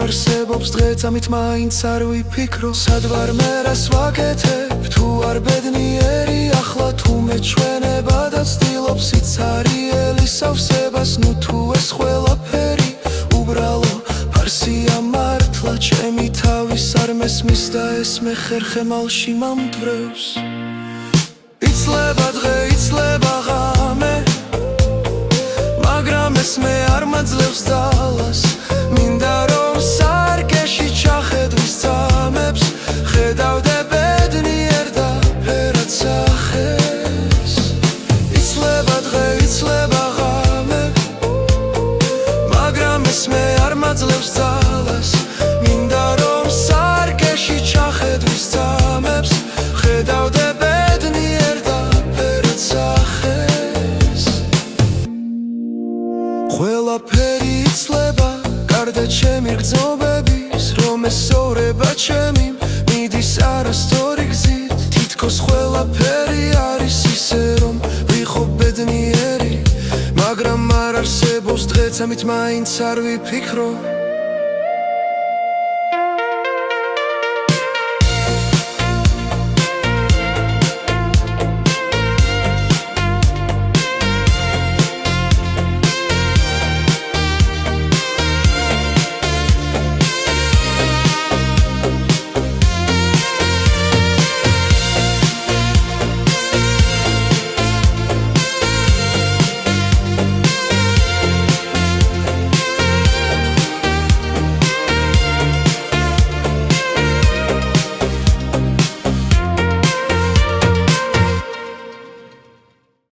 არსებობს დღეც ამით მაინც არ ვიფიქრო სად ვარ მე რას ვაკეთებ თუ არ ბედნიერი ახლა თუ მე ჩვენება და ცდილობ სიცარიელი სავსებას ნუ თუ ეს ყველაფერი უბრალო ფარსია მართლა ჩემი თავის არ მესმის და ეს მე ხერხემალში მამდვრევს იცლება დღე იცლება ღამე მაგრამ ეს მე არ მაძლევს ძალას მინდა რომ სარკეში ჩახედვის წამებს ხედავდე ბედნიერ და ფერად სახეს იცლება დღე იცლება ღამე მაგრამ ეს მე არ მაძლევს ძალას მინდა რომ სარკეში ჩახედვის წამებს ხედავდე ბედნიერ და ფერად სახეს ყველაფერი იცლება გარდა ჩემი გრძნობების რომ ესწორება ჩემი მიდის არასწორი გზით თითქოს ყველაფერი არის ისე რომ ვიყო ბედნიერი მაგრამ არ არსებობს დღეც ამით მაინც არ ვიფიქრო